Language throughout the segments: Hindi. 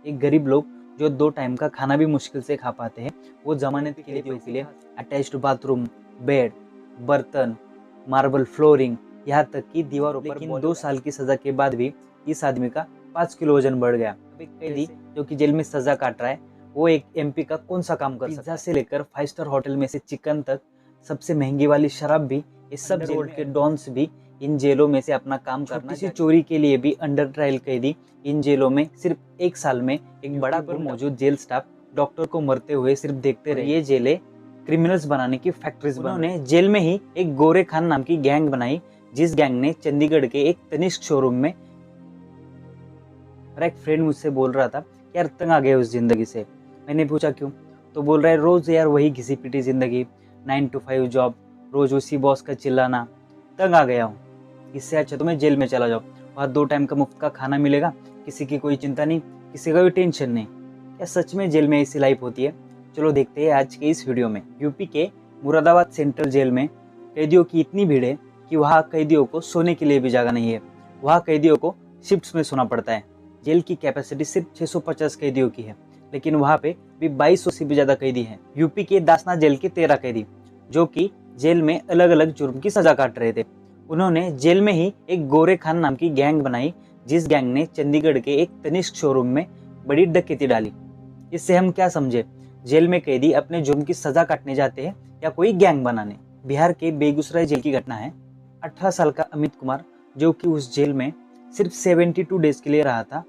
एक गरीब लोग जो 2 टाइम का खाना भी मुश्किल से खा पाते हैं, वो जमानत के लिए इसलिए अटैच्ड बाथरूम, बेड, बर्तन, मार्बल फ्लोरिंग, यहाँ तक कि दीवारों पर। लेकिन 2 साल की सजा के बाद भी इस आदमी का 5 किलो वजन बढ़ गया। अब एक कैदी जो कि जेल में सजा काट रहा है, वो एक एमपी का कौन सा काम कर सकता है? पिज्जा से लेकर 5 स्टार होटल में से चिकन तक, सबसे महंगी वाली शराब भी, ये सब जेल के डॉन्स भी इन जेलों में से अपना काम करना। किसी चोरी के लिए भी अंडर ट्रायल कैदी इन जेलों में सिर्फ 1 साल में एक बड़ा पर मौजूद जेल स्टाफ डॉक्टर को मरते हुए सिर्फ देखते रहे। ये जेलें क्रिमिनल्स बनाने की फैक्ट्रीज बनाई। उन्होंने जेल में ही एक गोरे खान नाम की गैंग बनाई, जिस गैंग ने चंडीगढ़ के एक तनिष्क शोरूम में। मेरा एक फ्रेंड मुझसे बोल रहा था, यार तंग आ गया उस जिंदगी से। मैंने पूछा क्यों? तो बोल रहा है, रोज यार वही घिसी पिटी जिंदगी, 9 to 5 जॉब, रोज उसी बॉस का चिल्लाना, तंग आ गया हूँ। इससे अच्छा तो मैं जेल में चला जाऊँ, वहाँ 2 टाइम का मुफ्त का खाना मिलेगा, किसी की कोई चिंता नहीं, किसी का कोई टेंशन नहीं। क्या सच में जेल में ऐसी लाइफ होती है? चलो देखते हैं आज के इस वीडियो में। यूपी के मुरादाबाद सेंट्रल जेल में कैदियों की इतनी भीड़ है कि वहाँ कैदियों को सोने के लिए भी जगह नहीं है। वहाँ कैदियों को शिफ्ट्स में सोना पड़ता है। जेल की कैपेसिटी सिर्फ 650 कैदियों की है, लेकिन वहाँ पे भी 2200 से भी ज्यादा कैदी हैं। यूपी के दासना जेल के 13 कैदी जो कि जेल में अलग अलग जुर्म की सजा काट रहे थे, उन्होंने जेल में ही एक गोरे खान नाम की गैंग बनाई, जिस गैंग ने चंडीगढ़ के एक तनिष्क शोरूम में बड़ी डकैती डाली। इससे हम क्या समझे? जेल में कैदी अपने जुर्म की सजा काटने जाते हैं या कोई गैंग बनाने? बिहार के बेगूसराय जेल की घटना है। 18 साल का अमित कुमार, जो कि उस जेल में सिर्फ 72 डेज के लिए रहा था,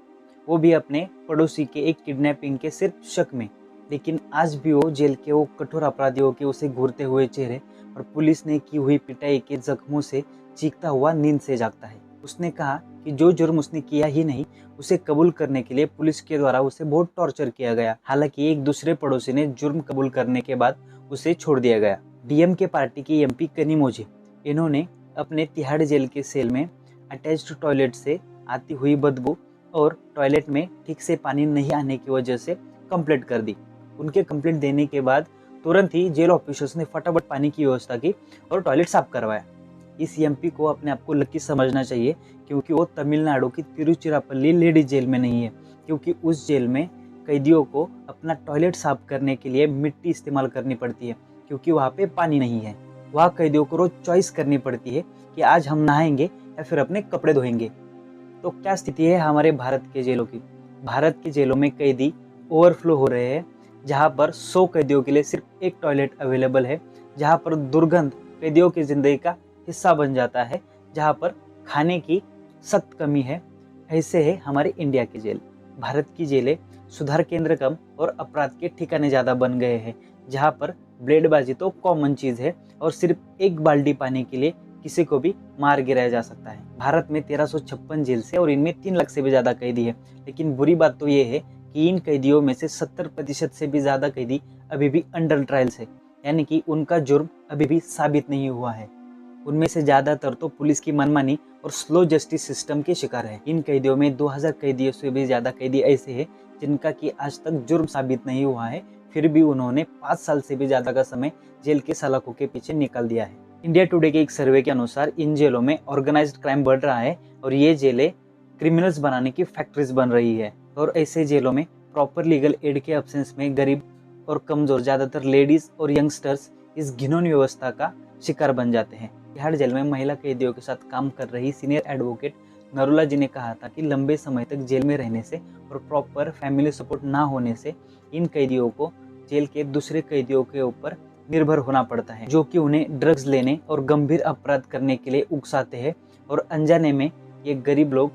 वो भी अपने पड़ोसी के एक किडनैपिंग के सिर्फ शक में। लेकिन आज भी वो जेल के वो कठोर अपराधियों के उसे घूरते हुए चेहरे और पुलिस ने की हुई पिटाई के जख्मों से चीखता हुआ नींद से जागता है। उसने कहा कि जो जुर्म उसने किया ही नहीं, उसे कबूल करने के लिए पुलिस के द्वारा उसे बहुत टॉर्चर किया गया। हालांकि एक दूसरे पड़ोसी ने जुर्म कबूल करने के बाद उसे छोड़ दिया गया। डीएमके पार्टी की एमपी कनिमोझी, इन्होंने अपने तिहाड़ जेल के सेल में अटैच्ड टॉयलेट से आती हुई बदबू और टॉयलेट में ठीक से पानी नहीं आने की वजह से कंप्लेंट कर दी। उनके कंप्लेंट देने के बाद तुरंत ही जेल ऑफिसर्स ने फटाफट पानी की व्यवस्था की और टॉयलेट साफ करवाया। इस एमपी को अपने आप को लकी समझना चाहिए, क्योंकि वो तमिलनाडु की तिरुचिरापल्ली लेडीज जेल में नहीं है, क्योंकि उस जेल में कैदियों को अपना टॉयलेट साफ करने के लिए मिट्टी इस्तेमाल करनी पड़ती है, क्योंकि वहाँ पे पानी नहीं है। वहाँ कैदियों को रोज चॉइस करनी पड़ती है कि आज हम नहाएंगे या फिर अपने कपड़े धोएंगे। तो क्या स्थिति है हमारे भारत के जेलों की? भारत के जेलों में कैदी ओवरफ्लो हो रहे हैं, जहाँ पर 100 कैदियों के लिए सिर्फ एक टॉयलेट अवेलेबल है, जहाँ पर दुर्गंध कैदियों की जिंदगी का हिस्सा बन जाता है, जहाँ पर खाने की सख्त कमी है। ऐसे है हमारे इंडिया की जेल। भारत की जेलें सुधार केंद्र कम और अपराध के ठिकाने ज़्यादा बन गए हैं, जहाँ पर ब्लेडबाजी तो कॉमन चीज़ है और सिर्फ एक बाल्टी पानी के लिए किसी को भी मार गिराया जा सकता है। भारत में 1356 जेल से और इनमें 3 लाख से भी ज़्यादा कैदी है। लेकिन बुरी बात तो ये है कि इन कैदियों में से 70% से भी ज़्यादा कैदी अभी भी अंडर ट्रायल्स है, यानी कि उनका जुर्म अभी भी साबित नहीं हुआ है। उनमें से ज़्यादातर तो पुलिस की मनमानी और स्लो जस्टिस सिस्टम के शिकार है। इन कैदियों में 2000 कैदियों से भी ज़्यादा कैदी ऐसे हैं जिनका कि आज तक जुर्म साबित नहीं हुआ है, फिर भी उन्होंने 5 साल से भी ज़्यादा का समय जेल के सलाखों के पीछे निकाल दिया है। इंडिया टुडे के एक सर्वे के अनुसार इन जेलों में ऑर्गेनाइज्ड क्राइम बढ़ रहा है और ये जेलें क्रिमिनल्स बनाने की फैक्ट्रीज बन रही है। और ऐसे जेलों में प्रॉपर लीगल एड के अब्सेंस में गरीब और कमजोर, ज्यादातर लेडीज और यंगस्टर्स इस घिनौनी व्यवस्था का शिकार बन जाते हैं। तिहाड़ जेल में महिला कैदियों के साथ काम कर रही सीनियर एडवोकेट नरूला जी ने कहा था कि लंबे समय तक जेल में रहने से और प्रॉपर फैमिली सपोर्ट ना होने से इन कैदियों को जेल के दूसरे कैदियों के ऊपर निर्भर होना पड़ता है, जो कि उन्हें ड्रग्स लेने और गंभीर अपराध करने के लिए उकसाते हैं और अनजाने में ये गरीब लोग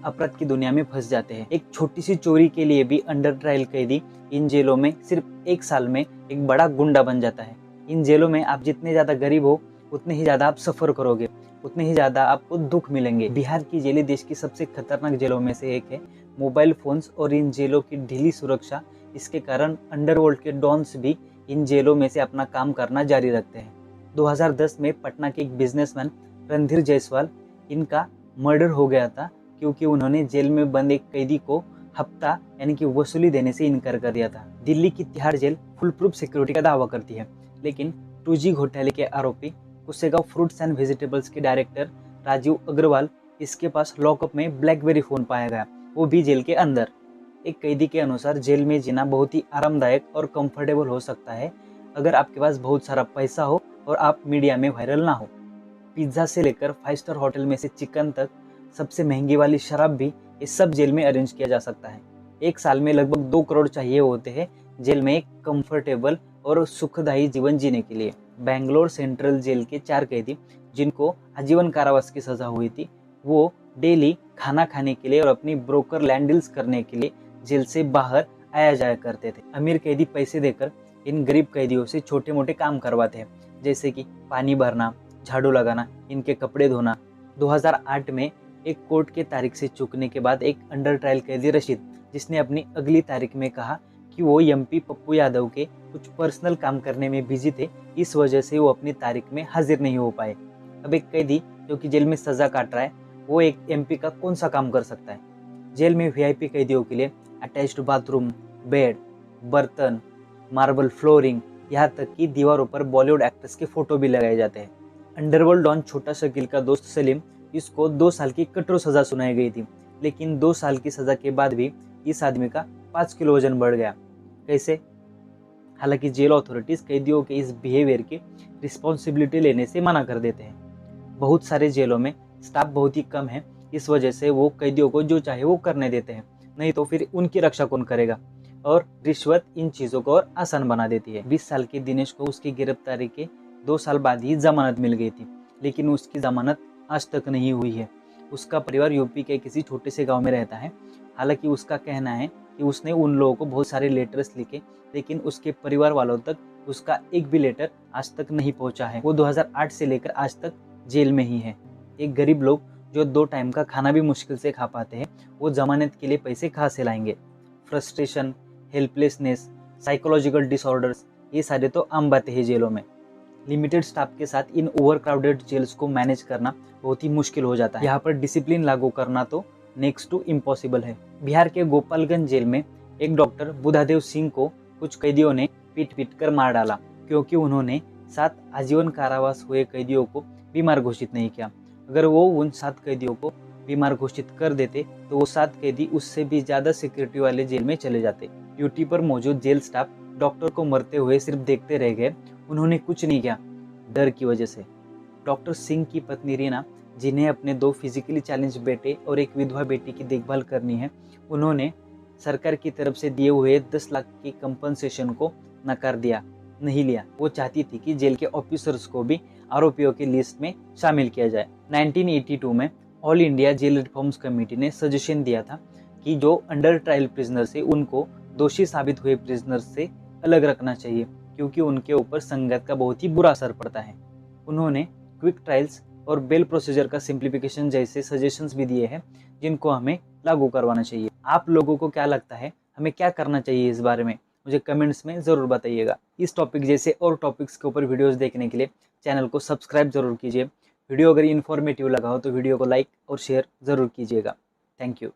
अपराध की दुनिया में फंस जाते हैं। एक छोटी सी चोरी के लिए भी अंडर ट्रायल कैदी इन जेलों में सिर्फ 1 साल में एक बड़ा गुंडा बन जाता है। इन जेलों में आप जितने ज्यादा गरीब हो, उतने ही ज्यादा आप सफर करोगे, उतने ही ज्यादा आपको दुख मिलेंगे। बिहार की जेलें देश की सबसे खतरनाक जेलों में से एक है। मोबाइल फोन्स और इन जेलों की ढीली सुरक्षा, इसके कारण अंडरवर्ल्ड के डॉन्स भी इन जेलों में से अपना काम करना जारी रखते हैं। 2010 में पटना के एक बिजनेसमैन रणधीर जायसवाल, इनका मर्डर हो गया था क्योंकि उन्होंने जेल में बंद एक कैदी को हफ्ता यानी कि वसूली देने से इनकार कर दिया था। दिल्ली की Tihar jail full proof security का दावा करती है, लेकिन 2G घोटाले के आरोपी कुसेगांव फ्रूट्स एंड वेजिटेबल्स के डायरेक्टर राजीव अग्रवाल, इसके पास लॉकअप में ब्लैकबेरी फोन पाया गया, वो भी जेल के अंदर। एक कैदी के अनुसार जेल में जीना बहुत ही आरामदायक और कंफर्टेबल हो सकता है अगर आपके पास बहुत सारा पैसा हो और आप मीडिया में वायरल ना हो। पिज्ज़ा से लेकर 5 स्टार होटल में से चिकन तक, सबसे महंगी वाली शराब भी ये सब जेल में अरेंज किया जा सकता है। एक साल में लगभग 2 करोड़ चाहिए होते हैं जेल में एक कंफर्टेबल और सुखदायी जीवन जीने के लिए। बेंगलोर सेंट्रल जेल के 4 कैदी जिनको आजीवन कारावास की सजा हुई थी, वो डेली खाना खाने के लिए और अपनी ब्रोकर लैंड डील्स करने के लिए जेल से बाहर आया जाया करते थे। अमीर कैदी पैसे देकर इन गरीब कैदियों से छोटे मोटे काम करवाते हैं, जैसे कि पानी भरना, झाड़ू लगाना, इनके कपड़े धोना। 2008 में एक कोर्ट के तारीख से चूकने के बाद एक अंडर ट्रायल कैदी रशीद, जिसने अपनी अगली तारीख में कहा कि वो एमपी पप्पू यादव के कुछ पर्सनल काम करने में बिजी थे, इस वजह से वो अपनी तारीख में हाजिर नहीं हो पाए। अब एक कैदी जो कि जेल में सजा काट रहा है, वो एक एमपी का कौन सा काम कर सकता है? जेल में वीआईपी कैदियों के लिए अटैच्ड बाथरूम, बेड, बर्तन, मार्बल फ्लोरिंग, यहाँ तक कि दीवारों पर बॉलीवुड एक्ट्रेस के फोटो भी लगाए जाते हैं। अंडरवर्ल्ड डॉन छोटा शकील का दोस्त सलीम, इसको 2 साल की कठोर सजा सुनाई गई थी, लेकिन 2 साल की सजा के बाद भी इस आदमी का 5 किलो वजन बढ़ गया। कैसे? हालांकि जेल अथॉरिटीज कैदियों के इस बिहेवियर की रिस्पॉन्सिबिलिटी लेने से मना कर देते हैं। बहुत सारे जेलों में स्टाफ बहुत ही कम है, इस वजह से वो कैदियों को जो चाहे वो करने देते हैं, नहीं तो फिर उनकी रक्षा कौन करेगा? और रिश्वत इन चीज़ों को और आसान बना देती है। 20 साल के दिनेश को उसकी गिरफ्तारी के 2 साल बाद ही जमानत मिल गई थी, लेकिन उसकी जमानत आज तक नहीं हुई है। उसका परिवार यूपी के किसी छोटे से गांव में रहता है। हालांकि उसका कहना है कि उसने उन लोगों को बहुत सारे लेटर्स लिखे, लेकिन उसके परिवार वालों तक उसका एक भी लेटर आज तक नहीं पहुंचा है। वो 2008 से लेकर आज तक जेल में ही है। एक गरीब लोग जो 2 टाइम का खाना भी मुश्किल से खा पाते हैं, वो जमानत के लिए पैसे कहाँ से लाएंगे? फ्रस्ट्रेशन, हेल्पलेसनेस, साइकोलॉजिकल डिसऑर्डर्स, ये सारे तो आम बातें हैं जेलों में। लिमिटेड स्टाफ के साथ इन ओवर क्राउडेड जेल्स को मैनेज करना बहुत ही मुश्किल हो जाता है। यहाँ पर डिसिप्लिन लागू करना तो नेक्स्ट टू इम्पॉसिबल है। बिहार के गोपालगंज जेल में एक डॉक्टर बुधादेव सिंह को कुछ कैदियों ने पीट पीट कर मार डाला, क्योंकि उन्होंने 7 आजीवन कारावास हुए कैदियों को बीमार घोषित नहीं किया। अगर वो उन 7 कैदियों को बीमार घोषित कर देते तो वो 7 कैदी उससे भी ज्यादा सिक्योरिटी वाले जेल में चले जाते। ड्यूटी पर मौजूद जेल स्टाफ डॉक्टर को मरते हुए सिर्फ देखते रह गए, उन्होंने कुछ नहीं किया, डर की वजह से। डॉक्टर सिंह की पत्नी रीना, जिन्हें अपने 2 फिजिकली चैलेंज बेटे और एक विधवा बेटी की देखभाल करनी है, उन्होंने सरकार की तरफ से दिए हुए 10 लाख की कंपनसेशन को नकार दिया, नहीं लिया। वो चाहती थी कि जेल के ऑफिसर्स को भी आरोपियों की लिस्ट में शामिल किया जाए। 1982 में all India jail reforms committee ने सजेशन दिया था कि जो अंडर ट्रायल प्रिजनर्स है, उनको दोषी साबित हुए प्रिजनर्स से अलग रखना चाहिए, क्योंकि उनके ऊपर संगत का बहुत ही बुरा असर पड़ता है। उन्होंने क्विक ट्रायल्स और बेल प्रोसीजर का सिंप्लीफिकेशन जैसे सजेशंस भी दिए हैं, जिनको हमें लागू करवाना चाहिए। आप लोगों को क्या लगता है, हमें क्या करना चाहिए इस बारे में? मुझे कमेंट्स में ज़रूर बताइएगा। इस टॉपिक जैसे और टॉपिक्स के ऊपर वीडियोस देखने के लिए चैनल को सब्सक्राइब जरूर कीजिए। वीडियो अगर इन्फॉर्मेटिव लगा हो तो वीडियो को लाइक और शेयर ज़रूर कीजिएगा। Thank you.